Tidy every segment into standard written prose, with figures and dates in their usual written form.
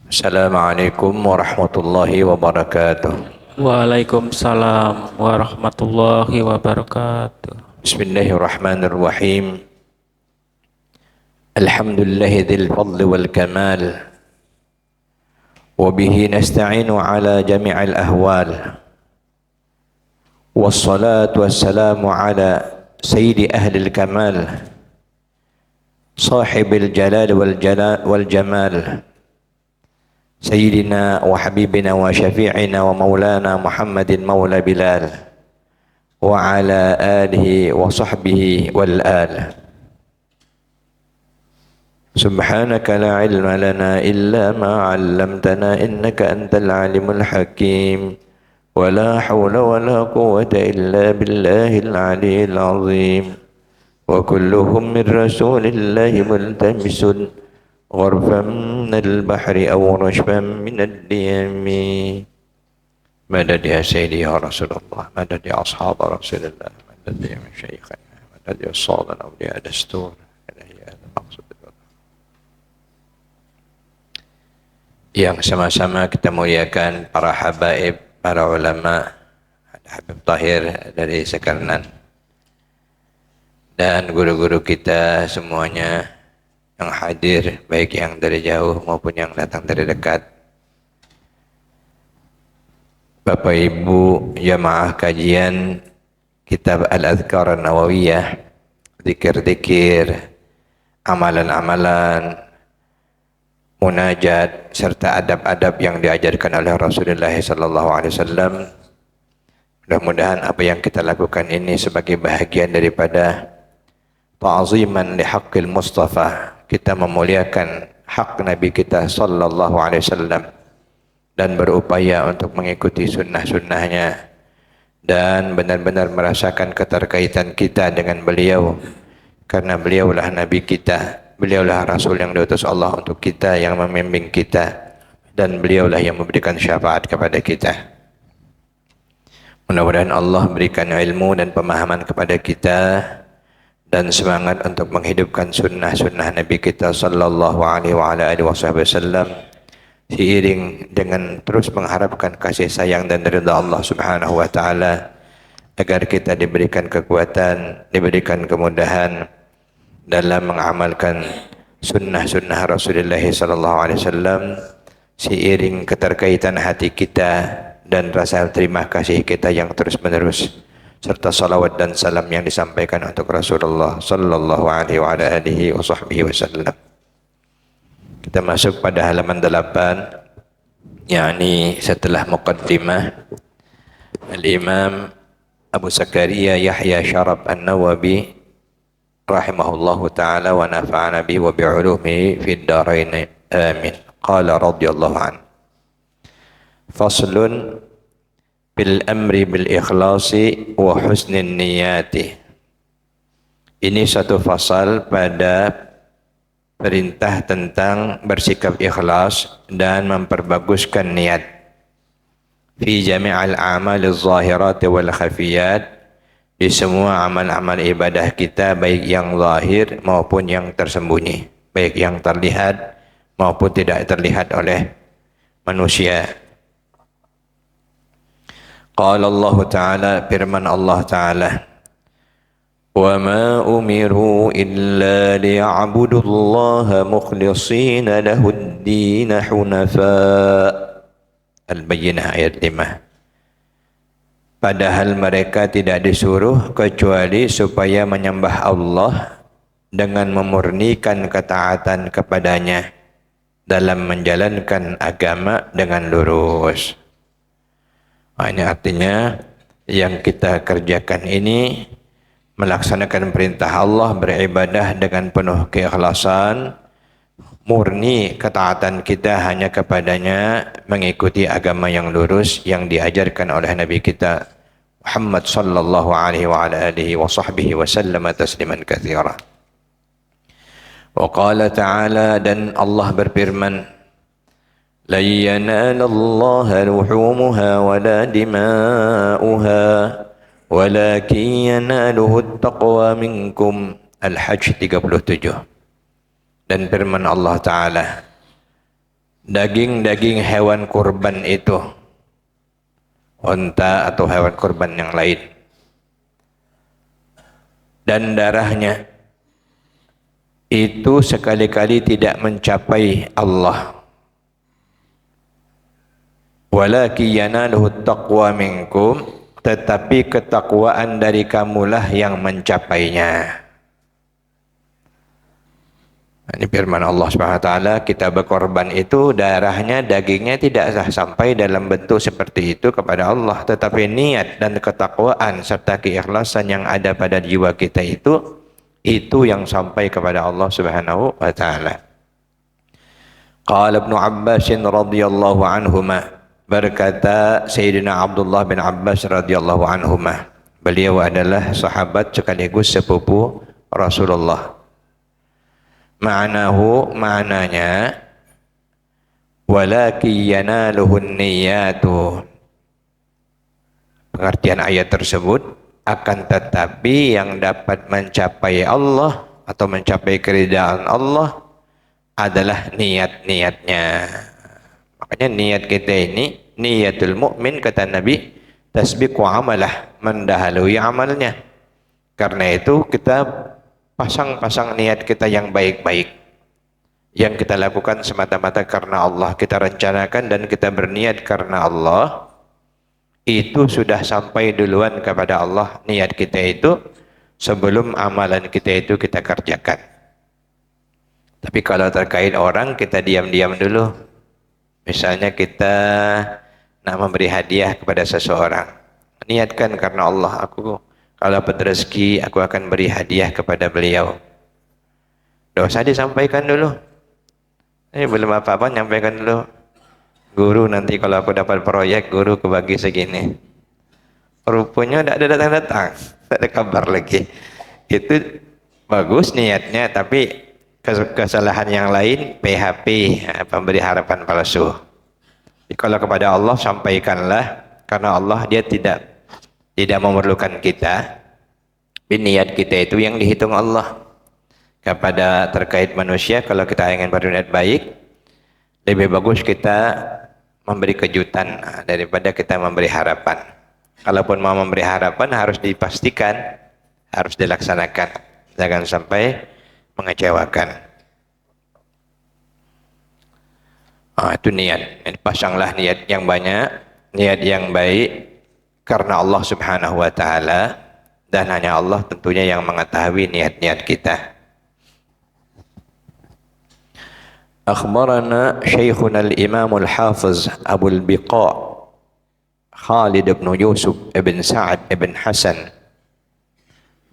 Assalamualaikum warahmatullahi wabarakatuh. Waalaikumsalam warahmatullahi wabarakatuh. Bismillahirrahmanirrahim. Alhamdulillahil fadli wal kamal. Wa bihi nasta'inu ala jami'il ahwal. Wassalatu wassalamu ala sayyidi ahlil kamal. Sahibil jalal wal jamal. Sayyidina wa habibina wa syafi'ina wa maulana Muhammadin maula Bilal wa ala alihi wa sahbihi wal al. Subhanaka la ilma lana illa ma 'allamtana innaka antal alimul hakim wa la hawla wa la quwwata illa billahil aliyyil azim wa kulluhum min rasulillahi multamisun غرفا من البحر أو رشفا من الديم مدد يا سيدي يا رسول الله مدد يا أصحاب رسول الله مدد يا مشايخنا مدد يا الصالح أولياء دستور yang sama-sama kita muliakan para habaib, para ulama, Habib Tahir dari Sekarnan dan guru-guru kita semuanya yang hadir, baik yang dari jauh maupun yang datang dari dekat. Bapak Ibu jamaah kajian kitab Al-Adhkar An-Nawawiyah, zikir-zikir, amalan-amalan, munajat serta adab-adab yang diajarkan oleh Rasulullah SAW. Mudah-mudahan apa yang kita lakukan ini sebagai bahagian daripada ta'ziman li haqqil Mustafa, kita memuliakan hak Nabi kita sallallahu alaihi wasallam dan berupaya untuk mengikuti sunnah-sunnahnya dan benar-benar merasakan keterkaitan kita dengan beliau, karena beliaulah Nabi kita, beliaulah Rasul yang diutus Allah untuk kita, yang membimbing kita, dan beliaulah yang memberikan syafaat kepada kita. Mudah-mudahan Allah berikan ilmu dan pemahaman kepada kita dan semangat untuk menghidupkan sunnah-sunnah Nabi kita sallallahu alaihi wasallam seiring dengan terus mengharapkan kasih sayang dan ridha Allah Subhanahu wa taala, agar kita diberikan kekuatan, diberikan kemudahan dalam mengamalkan sunnah-sunnah Rasulullah sallallahu alaihi wasallam seiring keterkaitan hati kita dan rasa terima kasih kita yang terus-menerus, serta salawat dan salam yang disampaikan untuk Rasulullah sallallahu alaihi wasallam. Kita masuk pada halaman 8, yakni setelah muqaddimah Al-Imam Abu Zakaria Yahya Syaraf An-Nawawi rahimahullahu ta'ala wa nafa'ana bi wa bi'ulumihi fid dharain amin. Qala radhiyallahu an. Faslun bil amri bil ikhlasi wa husnin niyati. Ini satu fasal pada perintah tentang bersikap ikhlas dan memperbaguskan niat fi jami'al a'malil zahirat wal khafiyat, di semua amal-amal ibadah kita, baik yang zahir maupun yang tersembunyi, baik yang terlihat maupun tidak terlihat oleh manusia. Qala Allah Ta'ala, firman Allah Ta'ala, wa ma umiru illa liya'budu Allah mukhlishina lahud-din hunafa. Al-Bayyinah ayat 5. Padahal mereka tidak disuruh kecuali supaya menyembah Allah dengan memurnikan ketaatan kepadanya dalam menjalankan agama dengan lurus. Ini artinya yang kita kerjakan ini melaksanakan perintah Allah, beribadah dengan penuh keikhlasan, murni ketaatan kita hanya kepadanya, mengikuti agama yang lurus yang diajarkan oleh Nabi kita Muhammad sallallahu alaihi wasallam tasliman katsira. Wa qala ta'ala, dan Allah berfirman, لن ينال الله لحومها ولا دماؤها ولكن يناله التقوى منكم. Al-Hajj 37. Dan firman Allah Ta'ala, daging-daging hewan kurban itu, unta atau hewan kurban yang lain, dan darahnya itu sekali-kali tidak mencapai Allah. Walakin yanaluhu taqwa minkum, tetapi ketakwaan dari kamulah yang mencapainya. Ini firman Allah SWT, kita berkorban itu darahnya, dagingnya tidak sampai dalam bentuk seperti itu kepada Allah, tetapi niat dan ketakwaan serta keikhlasan yang ada pada jiwa kita itu yang sampai kepada Allah Subhanahu wa taala. Qala Ibnu Abbas radhiyallahu anhuma, berkata Sayyidina Abdullah bin Abbas radhiyallahu anhuma, beliau adalah sahabat sekaligus sepupu Rasulullah. Ma'nahu, maknanya walakin yanaluhun niyatu, pengertian ayat tersebut, akan tetapi yang dapat mencapai Allah atau mencapai keridaan Allah adalah niat-niatnya. Makanya niat kita ini, niatul mukmin kata Nabi, tasbiqu amalah, mendahului amalnya. Karena itu kita pasang-pasang niat kita yang baik-baik, yang kita lakukan semata-mata karena Allah, kita rencanakan dan kita berniat karena Allah, itu sudah sampai duluan kepada Allah niat kita itu sebelum amalan kita itu kita kerjakan. Tapi kalau terkait orang, kita diam-diam dulu. Misalnya kita nak memberi hadiah kepada seseorang, niatkan karena Allah, aku kalau dapat rezeki aku akan beri hadiah kepada beliau. Dosa disampaikan dulu. Ini belum apa-apa, nyampaikan dulu. Guru, nanti kalau aku dapat proyek, guru kebagi segini. Rupanya tidak ada datang-datang, tidak ada kabar lagi. Itu bagus niatnya, tapi kesalahan yang lain PHP, pemberi harapan palsu. Jadi kalau kepada Allah sampaikanlah, karena Allah dia tidak memerlukan kita. Niat kita itu yang dihitung Allah. Kepada terkait manusia, kalau kita ingin berniat baik, lebih bagus kita memberi kejutan daripada kita memberi harapan. Kalaupun mau memberi harapan, harus dipastikan, harus dilaksanakan, jangan sampai mengecewakan. Itu niat. Pasanglah niat yang banyak, niat yang baik karena Allah Subhanahu wa taala, dan hanya Allah tentunya yang mengetahui niat-niat kita. Akhbarana Syekhuna al-Imam al-Hafiz Abu al-Biqa Khalid bin Yusuf ibn Sa'ad ibn Hasan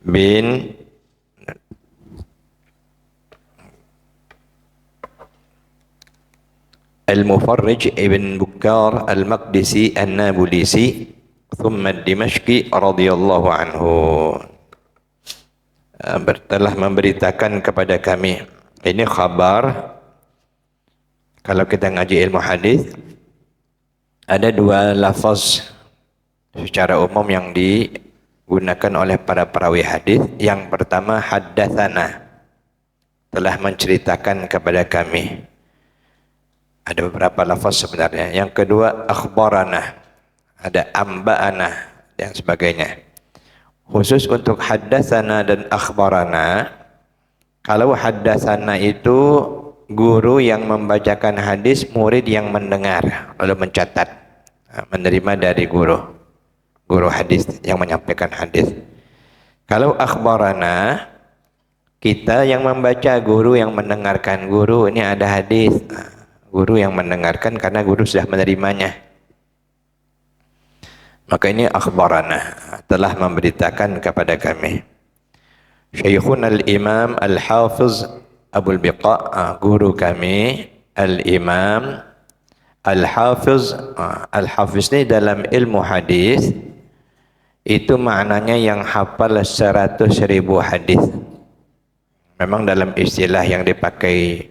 bin Al-Mufarrij ibn Bukkar Al-Maqdisi An-Nabulisi thumma Dimashqi radhiyallahu anhu, telah memberitakan kepada kami. Ini khabar. Kalau kita ngaji ilmu hadis, ada dua lafaz secara umum yang digunakan oleh para perawi hadis. Yang pertama haddatsana, telah menceritakan kepada kami. Ada beberapa lafaz sebenarnya. Yang kedua akhbarana, ada amba'ana dan sebagainya. Khusus untuk haddatsana dan akhbarana, kalau haddatsana itu guru yang membacakan hadis, murid yang mendengar lalu mencatat, menerima dari guru hadis yang menyampaikan hadis. Kalau akhbarana, kita yang membaca, guru yang mendengarkan. Guru ini ada hadis, guru yang mendengarkan karena guru sudah menerimanya. Maka ini akhbarana, telah memberitakan kepada kami. Syekhuna al-Imam al-Hafiz Abul Biqa, guru kami al-Imam al-Hafiz. Al-Hafiz ini dalam ilmu hadis itu maknanya yang hafal 100.000 hadis. Memang dalam istilah yang dipakai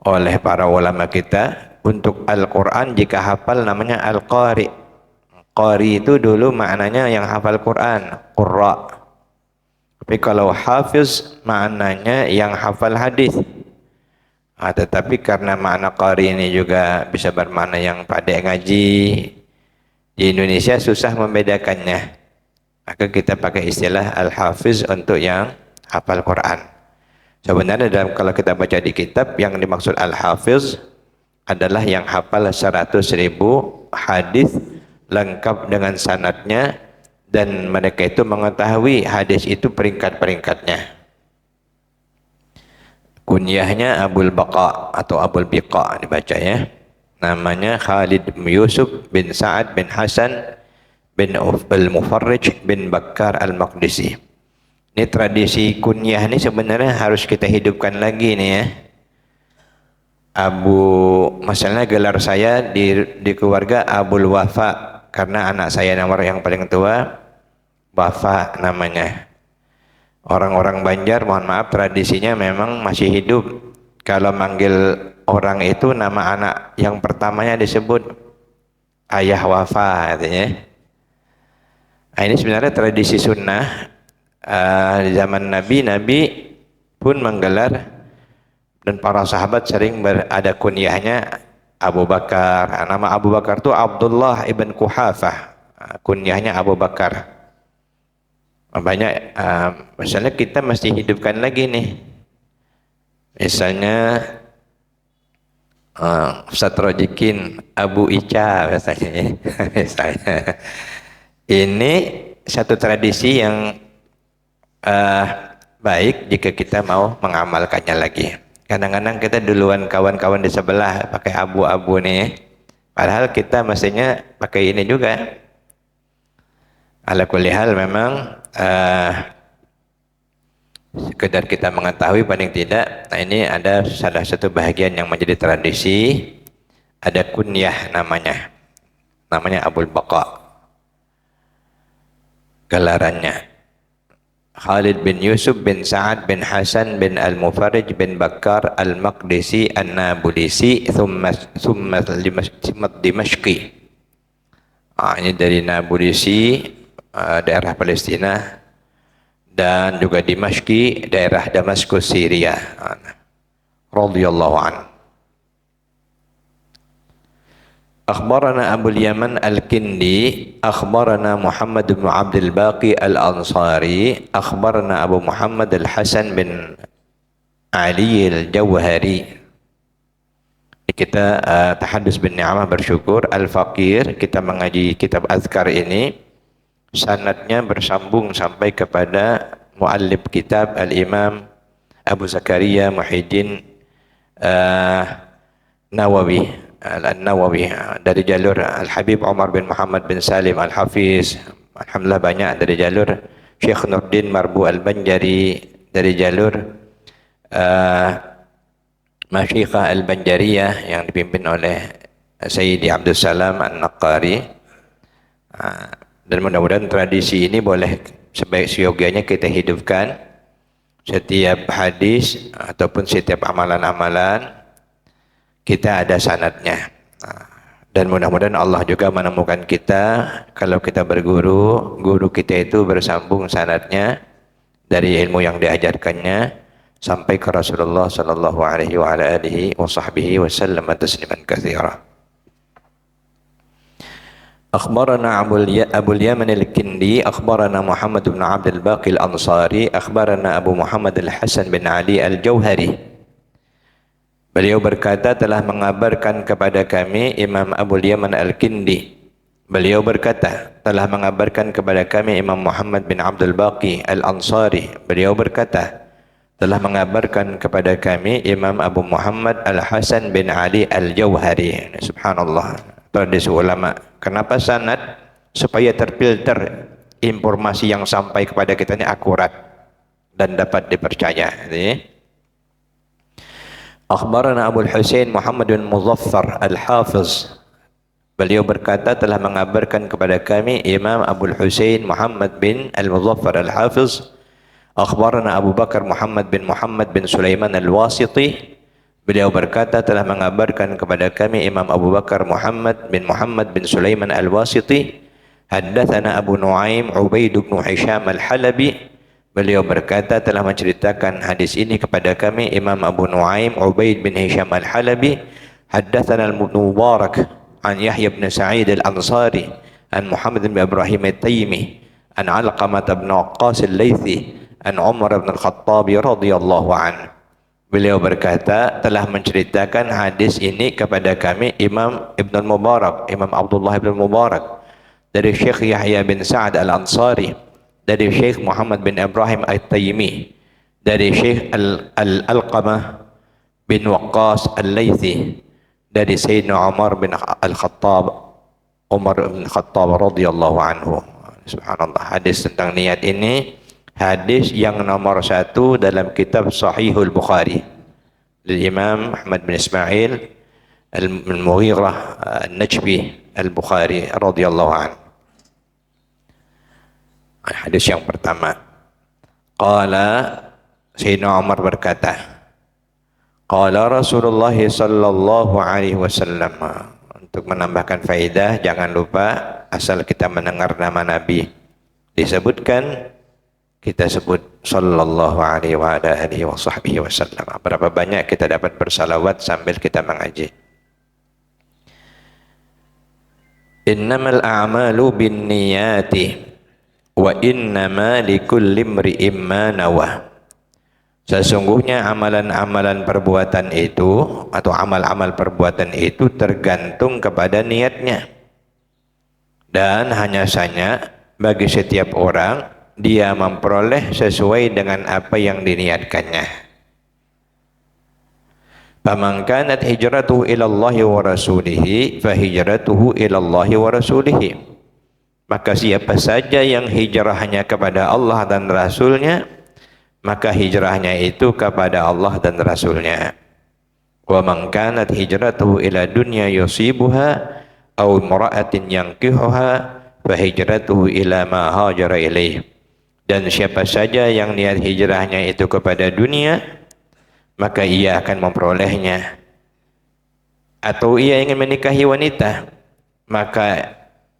oleh para ulama kita untuk Al-Quran, jika hafal namanya Al-Qari. Qari itu dulu maknanya yang hafal Quran, Qurra. Tapi kalau Hafiz maknanya yang hafal hadis. Tetapi karena makna qari ini juga bisa bermakna yang pandai ngaji, di Indonesia susah membedakannya. Maka kita pakai istilah al-hafiz untuk yang hafal Quran. Sebenarnya kalau kita baca di kitab, yang dimaksud al-hafiz adalah yang hafal 100.000 hadis lengkap dengan sanadnya, dan mereka itu mengetahui hadis itu peringkat-peringkatnya. Kunyahnya Abul Baqa atau Abul Biqa dibaca ya. Namanya Khalid bin Yusuf bin Sa'ad bin Hasan bin Al-Mufarrij bin Bakkar Al-Maqdisi. Ini tradisi kunyah ini sebenarnya harus kita hidupkan lagi nih ya. Masalahnya gelar saya di keluarga Abul Wafa, karena anak saya nomor yang paling tua Wafa namanya. Orang-orang Banjar, mohon maaf, tradisinya memang masih hidup. Kalau manggil orang itu nama anak yang pertamanya disebut ayah Wafa artinya. Nah, ini sebenarnya tradisi sunnah. Di zaman Nabi pun menggelar, dan para sahabat sering ada kunyahnya Abu Bakar. Nama Abu Bakar itu Abdullah ibn Quhafah, kunyahnya Abu Bakar. Banyak, misalnya kita mesti hidupkan lagi nih. Misalnya Ustaz Rojikin Abu Ica misalnya. Misalnya. Ini satu tradisi yang baik jika kita mau mengamalkannya lagi. Kadang-kadang kita duluan kawan-kawan di sebelah pakai abu-abu nih, padahal kita mestinya pakai ini juga. Ala kulli hal memang sekedar kita mengetahui paling tidak. Nah, ini ada salah satu bahagian yang menjadi tradisi, ada kunyah namanya Abul Baqa, gelarannya Khalid bin Yusuf bin Sa'ad bin Hasan bin Al-Mufarrij bin Bakkar Al-Maqdisi An-Nabulisi thumma Dimashqi. Ini dari Nabulisi, daerah Palestina, dan juga Dimashqi, daerah Damaskus, Syria. Radhiyallahu anhu. Akhbarana Abu Yaman Al-Kindi, akhbarana Muhammad bin Abdul Baqi Al-Ansari, akhbarana Abu Muhammad Al-Hasan bin Ali Al-Jawhari. Kita tahadus bin ni'amah, bersyukur. Al-Faqir, kita mengaji kitab azkar ini, sanadnya bersambung sampai kepada muallif kitab Al-Imam Abu Zakaria Muhyiddin Nawawi Al-Nawawi, dari jalur Al-Habib Umar bin Muhammad bin Salim Al-Hafiz. Alhamdulillah banyak dari jalur Syekh Nurdin Marbu Al-Banjari, dari jalur Masyikhah Al-Banjariyah yang dipimpin oleh Sayyidi Abdul Salam An-Naqari. Dan mudah-mudahan tradisi ini boleh sebaik seyogianya kita hidupkan. Setiap hadis ataupun setiap amalan-amalan kita ada sanadnya. Dan mudah-mudahan Allah juga menemukan kita, kalau kita berguru, guru kita itu bersambung sanadnya dari ilmu yang diajarkannya sampai ke Rasulullah sallallahu alaihi wa ala alihi wa sahbihi wa sallam tasliman katsira. Akhbarana Abu Yaman Al-Kindi, akhbarana Muhammad bin Abdul Baqi Al-Ansari, akhbarana Abu Muhammad Al-Hasan bin Ali Al-Jawhari. Beliau berkata, telah mengabarkan kepada kami Imam Abu Yaman Al-Kindi. Beliau berkata, telah mengabarkan kepada kami Imam Muhammad bin Abdul Baqi Al-Ansari. Beliau berkata, telah mengabarkan kepada kami Imam Abu Muhammad Al-Hasan bin Ali Al-Jawhari. Subhanallah, tradisi ulama. Kenapa sanad? Supaya terfilter informasi yang sampai kepada kita ini akurat dan dapat dipercaya. Akhbarana Abu Husain Muhammad bin Muzaffar Al-Hafiz. Beliau berkata, telah mengabarkan kepada kami Imam Abu Husain Muhammad bin Al-Muzaffar Al-Hafiz. Akhbarana Abu Bakar Muhammad bin Sulaiman Al-Wasiti. Beliau berkata, telah mengabarkan kepada kami Imam Abu Bakar Muhammad bin Sulaiman Al-Wasiti. Haddatsana Abu Nuaim Ubaid bin Hisham Al-Halabi. Beliau berkata telah menceritakan hadis ini kepada kami Imam Abu Nuaim Ubaid bin Hisham Al-Halabi, haddatsana Al-Mubarak an Yahya bin Sa'id Al-Ansari an Muhammad bin Ibrahim At-Taymi an Alqamah bin Waqqas Al-Laythi an Umar bin Al-Khattab radhiyallahu anhu. Beliau berkata telah menceritakan hadis ini kepada kami Imam Ibn Al-Mubarak, Imam Abdullah bin Mubarak, dari Syekh Yahya bin Sa'ad Al-Ansari, dari Syekh Muhammad bin Ibrahim At-Taymi, dari Syekh Al-Alqamah bin Waqqas Al-Laythi, dari Sayyidina Umar bin Al-Khattab, Umar bin Khattab radhiyallahu anhu. Subhanallah, hadis tentang niat ini hadis yang nomor 1 dalam kitab Sahihul Bukhari dari Imam Ahmad bin Ismail Al-Mughirah Al-Najbi Al-Bukhari radhiyallahu anhu. Hadis yang pertama, qala Sayyidina Umar berkata, qala Rasulullah sallallahu alaihi wasallam. Untuk menambahkan faedah, jangan lupa asal kita mendengar nama Nabi disebutkan, kita sebut sallallahu alaihi wa alihi wasallam. Berapa banyak kita dapat bersalawat sambil kita mengaji. Innamal a'malu binniyati wa innama likulli imri'in ma nawa. Sesungguhnya amalan-amalan perbuatan itu atau amal-amal perbuatan itu tergantung kepada niatnya, dan hanya saja bagi setiap orang dia memperoleh sesuai dengan apa yang diniatkannya. Faman kanat hijratuhu ila Allahi wa rasulihi fa hijratuhu ila Allahi wa rasulihi. Maka siapa saja yang hijrahnya kepada Allah dan Rasulnya, maka hijrahnya itu kepada Allah dan Rasulnya. Wa man kanat hijratuhu ila dunya yusibuha aw imra'atin yankihuha fa hijratuhu ila ma hajara ilaih. Dan siapa saja yang niat hijrahnya itu kepada dunia, maka ia akan memperolehnya. Atau ia ingin menikahi wanita, maka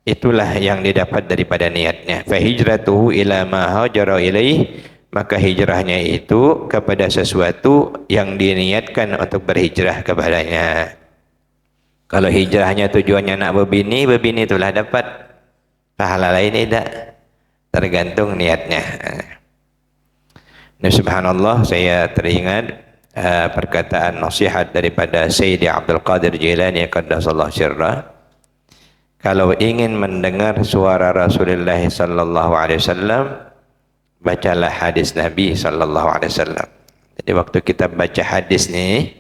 itulah yang didapat daripada niatnya. Fa hijratuhu ila ma hajara ilaih, maka hijrahnya itu kepada sesuatu yang diniatkan untuk berhijrah kepadanya. Kalau hijrahnya tujuannya nak berbini, berbini itulah dapat. Pahala lain tidak, tergantung niatnya. Nah, subhanallah, saya teringat perkataan nasihat daripada Sayyidi Abdul Qadir Jilani qaddasallahu sirrah. Kalau ingin mendengar suara Rasulullah sallallahu alaihi wasallam, bacalah hadis Nabi sallallahu alaihi wasallam. Jadi waktu kita baca hadis ni,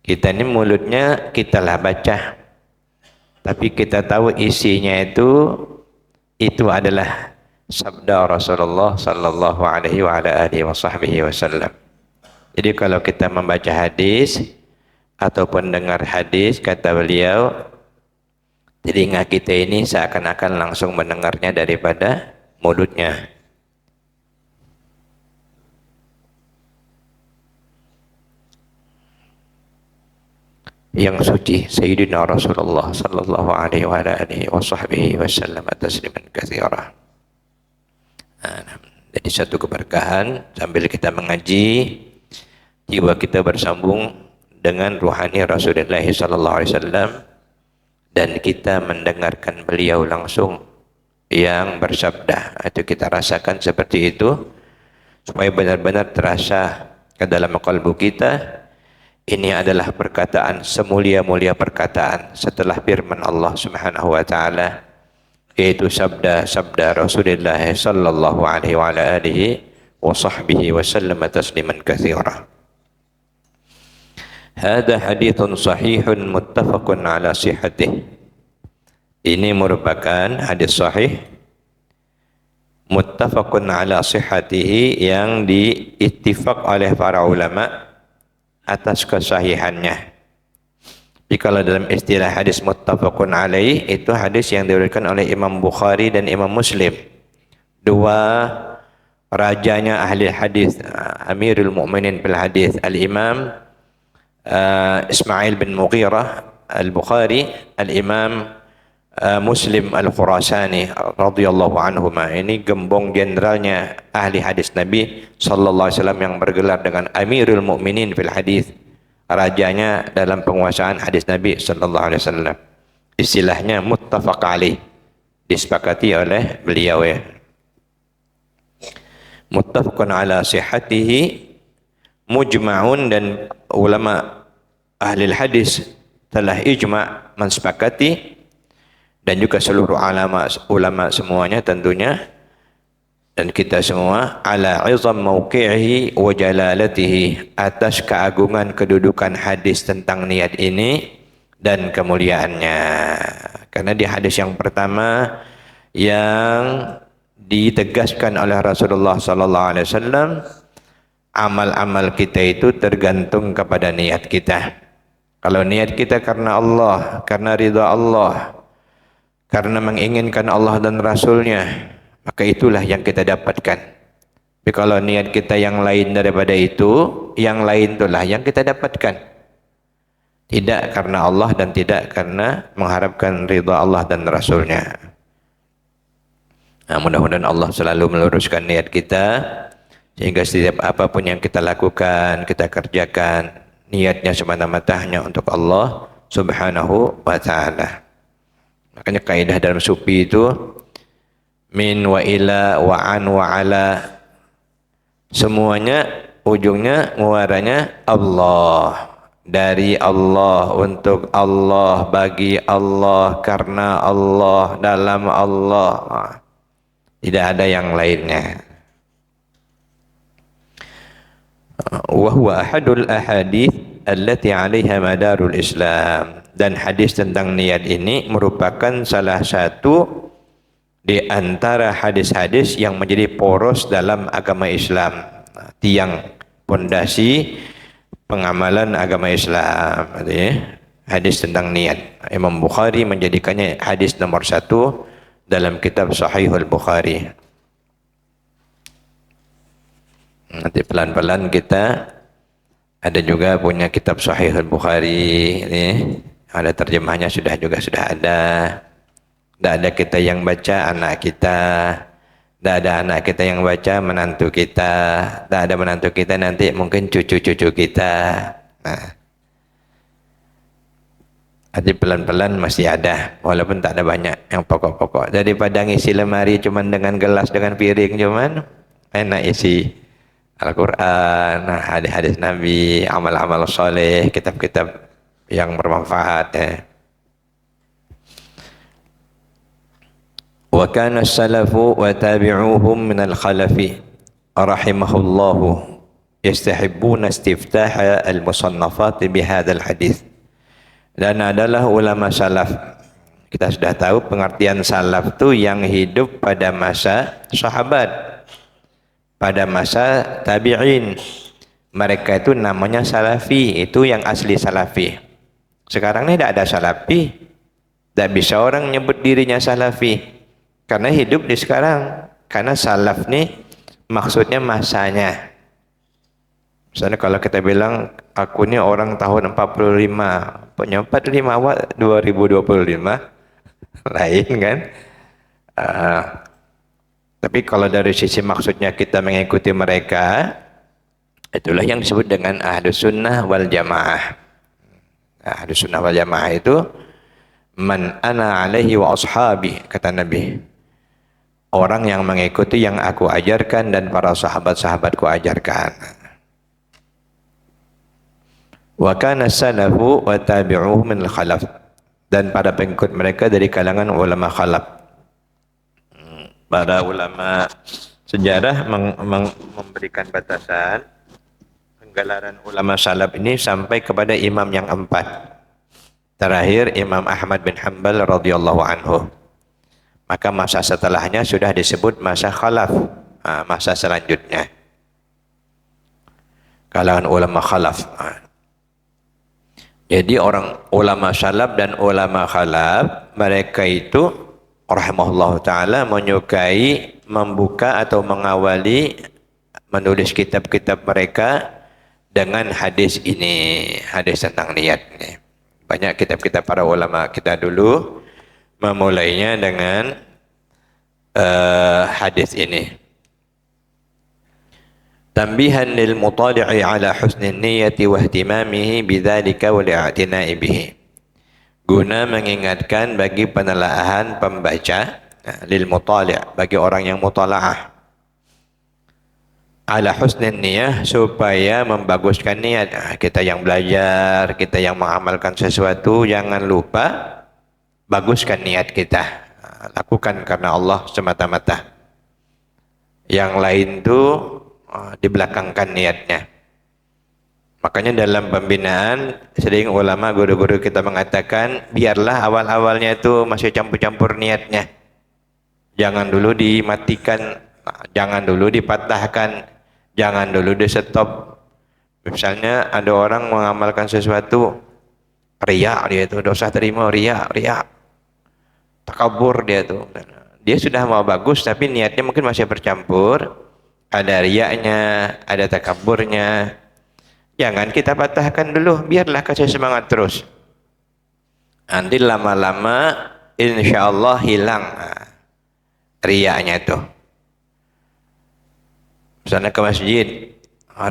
kita ni mulutnya kitalah baca, tapi kita tahu isinya itu adalah sabda Rasulullah sallallahu alaihi wa ala alihi wasallam. Jadi kalau kita membaca hadis ataupun dengar hadis, kata beliau, telinga kita ini seakan-akan langsung mendengarnya daripada mulutnya. Yang suci Sayyidina Rasulullah sallallahu alaihi wa alihi wasallam tasliman katsira. Jadi satu keberkahan sambil kita mengaji, jiwa kita bersambung dengan ruhani Rasulullah sallallahu alaihi wasallam, dan kita mendengarkan beliau langsung yang bersabda. Itu kita rasakan seperti itu supaya benar-benar terasa ke dalam kalbu kita. Ini adalah perkataan semulia-mulia perkataan setelah firman Allah Subhanahu wa taala, yaitu sabda Rasulullah sallallahu alaihi wa alihi wasallam tasliman katsira. Hada hadithun sahihun muttafaqun ala sihhatih. Ini merupakan hadis sahih muttafaqun ala sihhatihi, yang diittifaq oleh para ulama atas kesahihannya. Jadi kalau dalam istilah hadis muttafaqun alaih, itu hadis yang diriwayatkan oleh Imam Bukhari dan Imam Muslim, dua rajanya ahli hadis, Amirul Mukminin fil hadis, Al-Imam Ismail bin Mughirah Al-Bukhari, Al-Imam Muslim Al-Khurasani radhiyallahu anhu. Ini gembong jenderalnya ahli hadis Nabi sallallahu alaihi wasallam yang bergelar dengan Amirul Mukminin fil hadis, rajanya dalam penguasaan hadis Nabi sallallahu alaihi wasallam. Istilahnya muttafaq alaih, disepakati oleh beliau ya. Muttafaqun ala sihhatihi, mujma'un, dan ulama ahli hadis telah ijma' mensepakati, dan juga seluruh ulama semuanya tentunya, dan kita semua ala izam mauqi'ihi wa jalalatihi, atas keagungan kedudukan hadis tentang niat ini dan kemuliaannya. Karena di hadis yang pertama yang ditegaskan oleh Rasulullah sallallahu alaihi wasallam, amal-amal kita itu tergantung kepada niat kita. Kalau niat kita karena Allah, karena ridha Allah, karena menginginkan Allah dan Rasulnya, maka itulah yang kita dapatkan. Tapi kalau niat kita yang lain daripada itu, yang lain itulah yang kita dapatkan. Tidak karena Allah dan tidak karena mengharapkan ridha Allah dan Rasulnya. Nah, mudah-mudahan Allah selalu meluruskan niat kita, sehingga setiap apapun yang kita lakukan, kita kerjakan, niatnya semata-mata hanya untuk Allah subhanahu wa ta'ala. Makanya kaidah dalam sufi itu min wa ila wa an wa ala, semuanya ujungnya muaranya Allah, dari Allah, untuk Allah, bagi Allah, karena Allah, dalam Allah. Tidak ada yang lainnya. Wa huwa ahadul ahadits allati 'alaiha madarul Islam. Dan hadis tentang niat ini merupakan salah satu di antara hadis-hadis yang menjadi poros dalam agama Islam, tiang pondasi pengamalan agama Islam. Hadis tentang niat, Imam Bukhari menjadikannya hadis nomor 1 dalam kitab Sahihul Bukhari. Nanti pelan-pelan kita ada juga punya kitab Sahihul Bukhari ini. Ada terjemahnya sudah ada. Tidak ada kita yang baca, anak kita. Tidak ada anak kita yang baca, menantu kita. Tidak ada menantu kita, nanti mungkin cucu-cucu kita. Nah, jadi pelan-pelan masih ada, walaupun tak ada banyak yang pokok-pokok. Daripada ngisi lemari cuman dengan gelas, dengan piring cuman, enak isi Al-Quran, hadis-hadis Nabi, amal-amal soleh, kitab-kitab yang bermanfaat ya. Wa kana as-salafu wa tabi'uhum min al-khalafi rahimahullahu yastahibbuna istiftaha al-musannafat bihadzal hadis. Dan adalah ulama salaf, kita sudah tahu pengertian salaf itu yang hidup pada masa sahabat, pada masa tabi'in. Mereka itu namanya salafi, itu yang asli salafi. Sekarang ini tidak ada salafi, tidak bisa orang nyebut dirinya salafi karena hidup di sekarang. Karena salaf nih maksudnya masanya. Misalnya kalau kita bilang aku ini orang tahun 45, punya 45 awak 2025 lain kan. Tapi kalau dari sisi maksudnya kita mengikuti mereka, itulah yang disebut dengan Ahlus Sunnah wal Jamaah. Ahlus Sunnah wal Jamaah itu man ana alaihi wa ashabi, kata Nabi. Orang yang mengikuti yang aku ajarkan dan para sahabat-sahabatku ajarkan. Wa kana salafu wa tabi'uhu min al-khalaf. Dan para pengikut mereka dari kalangan ulama khalaf. Para ulama sejarah memberikan batasan penggalaran ulama salaf ini sampai kepada imam yang 4. Terakhir Imam Ahmad bin Hanbal radhiyallahu anhu. Maka masa setelahnya sudah disebut masa khalaf. Masa selanjutnya kalangan ulama khalaf. Jadi orang ulama salaf dan ulama khalaf, mereka itu rahimahullah ta'ala menyukai membuka atau mengawali menulis kitab-kitab mereka dengan hadis ini, hadis tentang niat ini. Banyak kitab-kitab para ulama kita dulu memulainya dengan hadis ini. Tambihan lil mutali'i ala husni niyyati wa ihtimamihi bidzalika wal i'tina'i bihi. Guna mengingatkan bagi penelaahan pembaca, lil mutali', bagi orang yang mutala'ah, ala husni niyyah, supaya membaguskan niat. Kita yang belajar, kita yang mengamalkan sesuatu, jangan lupa baguskan niat kita. Lakukan karena Allah semata-mata. Yang lain itu dibelakangkan niatnya. Makanya dalam pembinaan sering ulama, guru-guru kita mengatakan, biarlah awal-awalnya itu masih campur-campur niatnya. Jangan dulu dimatikan, jangan dulu dipatahkan, jangan dulu di stop. Misalnya ada orang mengamalkan sesuatu, riya, dia itu dosa terima, riya, takabur dia tuh. Dia sudah mau bagus tapi niatnya mungkin masih bercampur, ada riyanya, ada takaburnya. Jangan kita patahkan dulu, biarlah kasih semangat terus. Nanti lama-lama insya Allah hilang riyanya tuh. Misalnya ke masjid,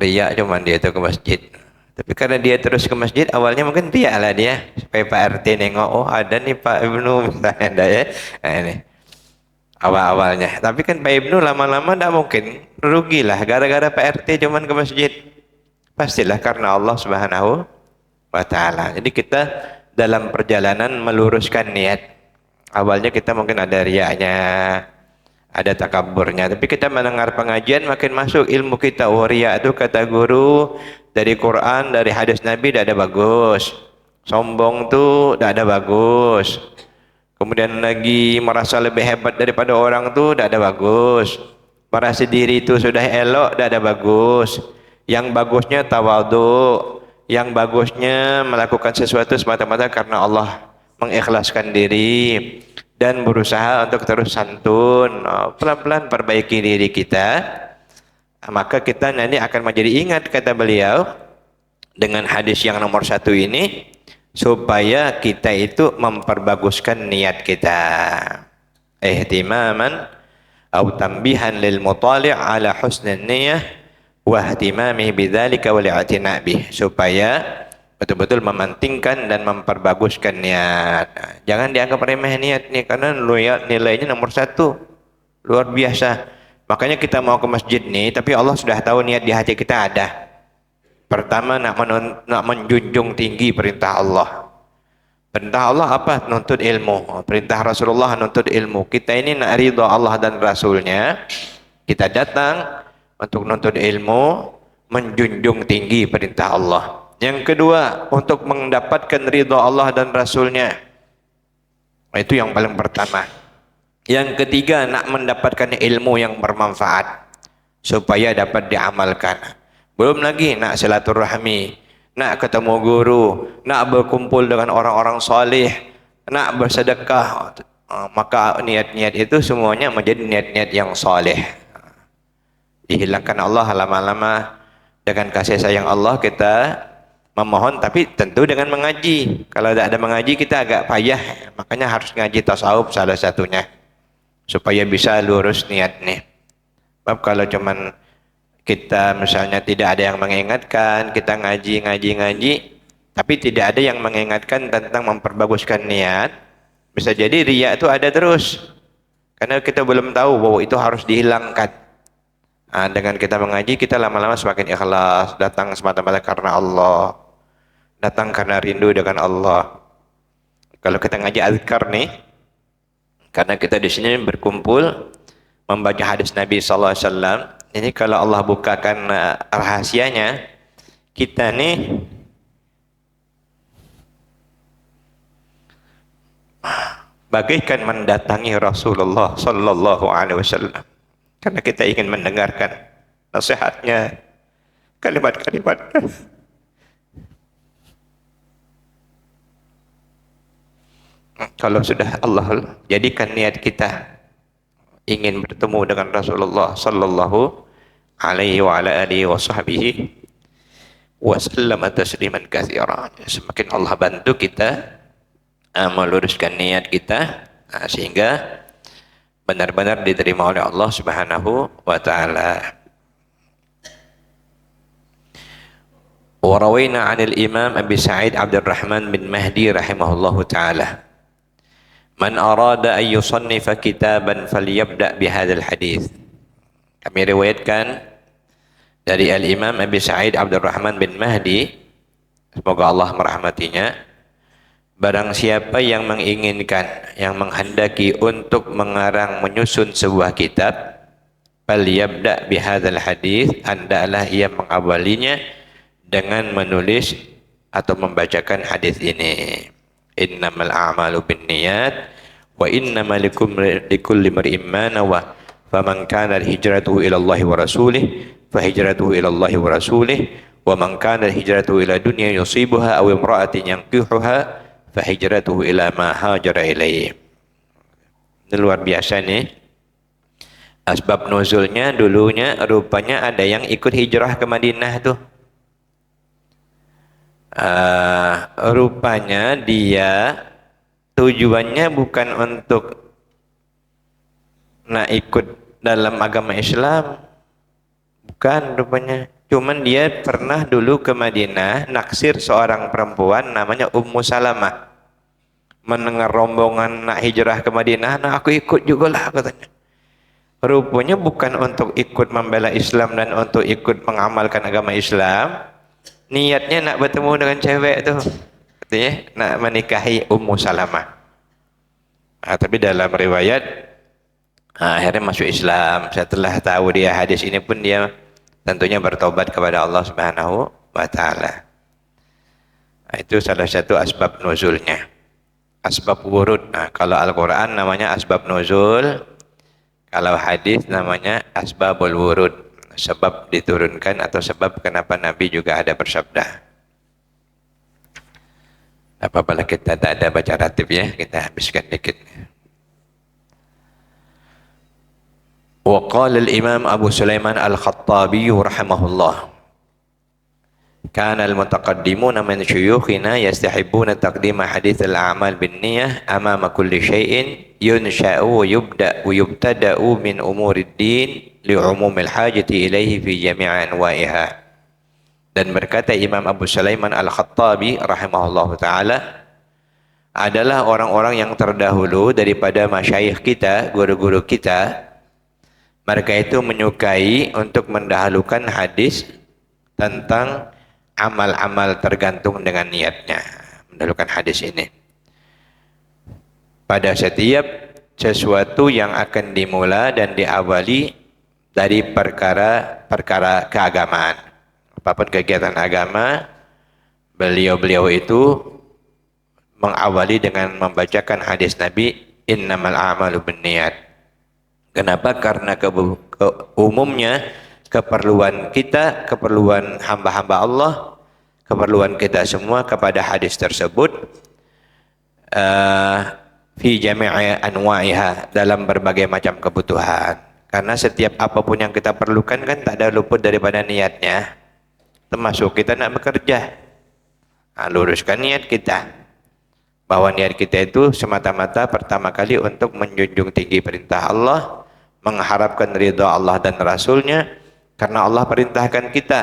riya cuman dia tuh ke masjid. Tapi karena dia terus ke masjid, awalnya mungkin riya lah dia, supaya Pak RT nengok, oh ada nih Pak Ibnu misalnya, ada ya. Nah ini awal-awalnya. Tapi kan Pak Ibnu lama-lama tidak mungkin, rugilah gara-gara Pak RT cuman ke masjid. Pastilah karena Allah Subhanahu wa Ta'ala. Jadi kita dalam perjalanan meluruskan niat. Awalnya kita mungkin ada riyanya, ada takaburnya, tapi kita mendengar pengajian makin masuk ilmu kita. Oh, riya itu kata guru dari Quran, dari hadis Nabi tidak ada bagus. Sombong tuh tidak ada bagus. Kemudian lagi merasa lebih hebat daripada orang tuh tidak ada bagus. Merasa diri itu sudah elok tidak ada bagus. Yang bagusnya tawadhu, yang bagusnya melakukan sesuatu semata-mata karena Allah, mengikhlaskan diri dan berusaha untuk terus santun, pelan-pelan perbaiki diri kita. Maka kita nanti akan menjadi ingat, kata beliau dengan hadis yang nomor 1 ini, supaya kita itu memperbaguskan niat kita. Ihtimaman atau tambihan lil mutali' ala husnin niyyah wa ihtimami bidzalika wal i'tina' bih, supaya betul-betul mementingkan dan memperbaguskan niat. Jangan dianggap remeh niat nih, karena nilainya nomor 1, luar biasa. Makanya kita mau ke masjid nih, tapi Allah sudah tahu niat di hati kita ada. Pertama, nak menjunjung tinggi perintah Allah. Perintah Allah apa? Nuntut ilmu. Perintah Rasulullah nuntut ilmu. Kita ini nak ridha Allah dan Rasulnya, kita datang untuk nuntut ilmu, menjunjung tinggi perintah Allah. Yang kedua, untuk mendapatkan ridha Allah dan Rasulnya. Itu yang paling pertama. Yang ketiga, nak mendapatkan ilmu yang bermanfaat, supaya dapat diamalkan. Belum lagi nak silaturahmi, nak ketemu guru, nak berkumpul dengan orang-orang saleh, nak bersedekah. Maka niat-niat itu semuanya menjadi niat-niat yang saleh. Dihilangkan Allah lama-lama. Dengan kasih sayang Allah kita memohon, tapi tentu dengan mengaji. Kalau tidak ada mengaji kita agak payah. Makanya harus ngaji tasawuf salah satunya, supaya bisa lurus niat nih. Sebab kalau cuman kita misalnya tidak ada yang mengingatkan, kita ngaji, tapi tidak ada yang mengingatkan tentang memperbaguskan niat, bisa jadi riya itu ada terus. Karena kita belum tahu bahwa itu harus dihilangkan. Dengan kita mengaji, kita lama-lama semakin ikhlas, datang semata-mata karena Allah, datang karena rindu dengan Allah. Kalau kita ngaji azkar nih, karena kita di sini berkumpul membaca hadis Nabi sallallahu alaihi wasallam. Ini kalau Allah bukakan rahasianya, kita nih bagaikan mendatangi Rasulullah sallallahu alaihi wasallam. Karena kita ingin mendengarkan nasihatnya, kalimat-kalimatnya. Kalau sudah Allah jadikan niat kita ingin bertemu dengan Rasulullah sallallahu alaihi wa ala alihi wa sahbihi wa sallama tasliman katsiran, semakin Allah bantu kita meluruskan niat kita, Sehingga benar-benar diterima oleh Allah Subhanahu wa taala. Wa rawaina 'anil Imam Abi Sa'id Abdurrahman bin Mahdi rahimahullahu taala, man arada an yusannifa kitaban falyabda bihadzal hadis. Kami riwayatkan dari Al-Imam Abi Sa'id Abdurrahman bin Mahdi, semoga Allah merahmatinya, barang siapa yang menginginkan, yang menghendaki untuk menyusun sebuah kitab, falyabda bihadzal hadis, hendaklah ia mengawalinya dengan menulis atau membacakan hadis ini. Innamal a'malu binniyat wa innamal likulli imrin ma nawa, faman kana hijratuhu ila Allah wa rasulih fa hijratuhu ila Allah wa rasulih, wa man kana hijratuhu ila dunya yusibuha aw imra'atin yankihuha fa hijratuhu ila ma hajara ilaihi. Ini luar biasa nih. Asbab nuzulnya dulunya rupanya ada yang ikut hijrah ke Madinah tuh. Rupanya dia tujuannya bukan untuk ikut dalam agama Islam, bukan rupanya. Cuman dia pernah dulu ke Madinah naksir seorang perempuan namanya Ummu Salamah. Mendengar rombongan nak hijrah ke Madinah, aku ikut juga lah katanya. Rupanya bukan untuk ikut membela Islam dan untuk ikut mengamalkan agama Islam. Niatnya nak bertemu dengan cewek tu, katanya nak menikahi Ummu Salamah. Tapi dalam riwayat akhirnya masuk Islam. Setelah tahu dia hadis ini pun dia tentunya bertobat kepada Allah Subhanahu wa taala. Itu salah satu asbab nuzulnya. Asbab wurud. Kalau Al-Qur'an namanya asbab nuzul, kalau hadis namanya asbabul wurud. Sebab diturunkan atau sebab kenapa Nabi juga ada bersabda. Apabila kita tak ada baca ratib ya, kita habiskan dikit. Wa qala al-Imam Abu Sulaiman Al-Khattabi rahimahullah, kana al-mutaqaddimuna min syuyukhina yastahibbuna taqdima hadits al-a'mal bin-niyyah amama kulli syai'in yunsha'u wa yubtada'u min umurid din li'umumil hajati ilaihi fi jami'i anwa'iha. Dan berkata Imam Abu Sulaiman Al-Khattabi rahimahullahu taala, adalah orang-orang yang terdahulu daripada masyayikh kita, guru-guru kita, mereka itu menyukai untuk mendahulukan hadis tentang amal-amal tergantung dengan niatnya, mendahulukan hadis ini pada setiap sesuatu yang akan dimula dan diawali dari perkara keagamaan. Apapun kegiatan agama, beliau-beliau itu mengawali dengan membacakan hadis Nabi, innamal a'malu binniyat. Kenapa? Karena umumnya keperluan kita, keperluan hamba-hamba Allah, keperluan kita semua kepada hadis tersebut fi jami'i anwa'iha, dalam berbagai macam kebutuhan. Karena setiap apapun yang kita perlukan kan tak ada luput daripada niatnya. Termasuk kita nak bekerja, luruskan niat kita, bahwa niat kita itu semata-mata pertama kali untuk menjunjung tinggi perintah Allah, mengharapkan ridha Allah dan Rasulnya. Karena Allah perintahkan kita,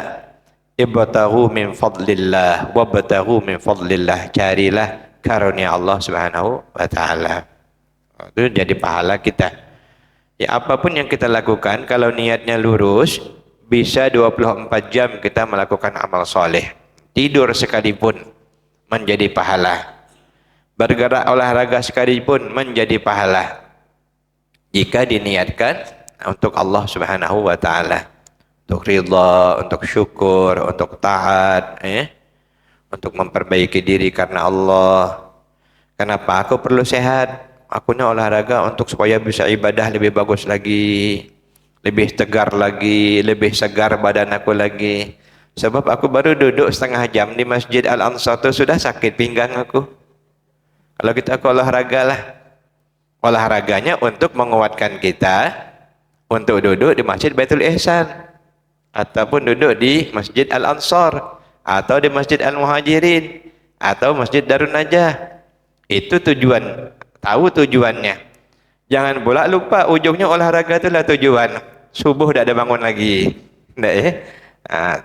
ibtaghu min fadlillah wabtaghu min fadlillah, carilah karunia Allah Subhanahu wa taala. Itu jadi pahala kita. Ya, apapun yang kita lakukan, kalau niatnya lurus, bisa 24 jam kita melakukan amal soleh. Tidur sekalipun menjadi pahala. Bergerak olahraga sekalipun menjadi pahala. Jika diniatkan untuk Allah Subhanahu wa taala. Untuk ridha, untuk syukur, untuk taat, untuk memperbaiki diri karena Allah. Kenapa? Aku perlu sehat. Akunya olahraga untuk supaya bisa ibadah lebih bagus lagi, lebih tegar lagi, lebih segar badan aku lagi. Sebab aku baru duduk setengah jam di Masjid Al-Ansar itu sudah sakit pinggang aku. Kalau kita olahraga lah. Olahraganya untuk menguatkan kita untuk duduk di Masjid Baitul Ihsan, ataupun duduk di Masjid Al-Ansar, atau di Masjid Al-Muhajirin, atau Masjid Darun Najah. Itu tujuan tahu tujuannya. Jangan pula lupa ujungnya olahraga itulah tujuan. Subuh tidak ada bangun lagi. Tidak ya?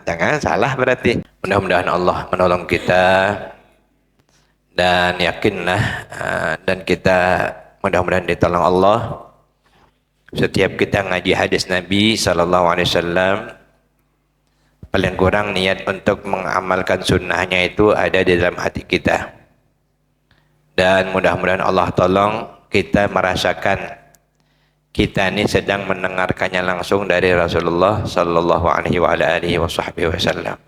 Jangan salah berarti. Mudah-mudahan Allah menolong kita dan yakinlah dan kita mudah-mudahan ditolong Allah. Setiap kita ngaji hadis Nabi sallallahu alaihi wasallam, paling kurang niat untuk mengamalkan sunnahnya itu ada di dalam hati kita. Dan mudah-mudahan Allah tolong kita merasakan kita ini sedang mendengarkannya langsung dari Rasulullah sallallahu alaihi wasallam.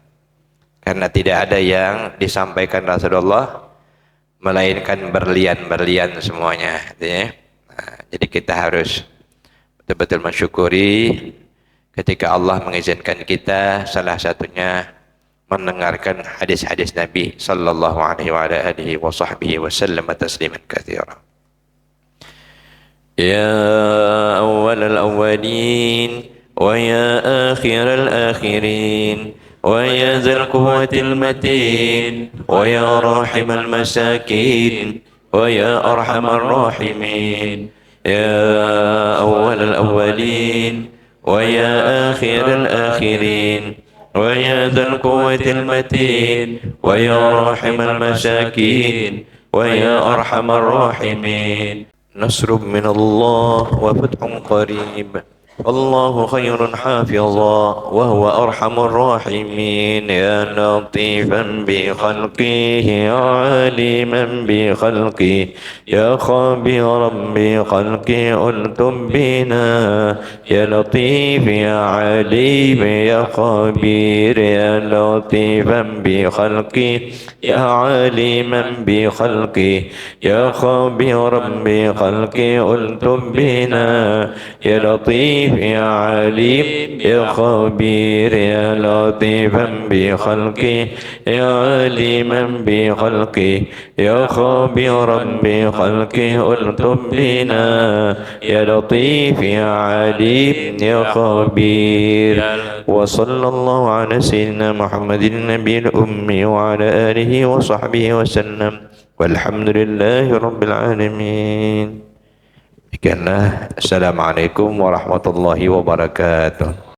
Karena tidak ada yang disampaikan Rasulullah melainkan berlian-berlian semuanya, ya. Jadi kita harus betul-betul mensyukuri ketika Allah mengizinkan kita salah satunya mendengarkan hadis-hadis Nabi sallallahu alaihi wasallam tasliman katsira. Ya awwalal awwalin wa ya akhiral akhirin wa ya dzal quwwatil matin wa ya rahimal masakin wa ya arhamar rahimin. يا أول الأولين ويا آخر الآخرين ويا ذا القوة المتين ويا راحم المساكين ويا أرحم الراحمين. نصر من الله وفتح قريب والله خير حافظا وهو أرحم الراحمين. يا لطيفا بخلقه يا عالما بخلقه يا خبيرا بخلقه ألتم بنا يا لطيف يا عليم يا خبير يا لطيفا بخلقه يا عالما بخلقه يا خبيرا بخلقه ألتم بنا يا لطيف يا عليم يا خبير يا لطيفا بخلقه يا عليما بخلقه يا خبيرا بخلقه ألتم بنا يا لطيف يا عليم يا خبير. وصلى الله على سيدنا محمد النبي الأمي وعلى آله وصحبه وسلم والحمد لله رب العالمين. Demikianlah. Assalamualaikum warahmatullahi wabarakatuh.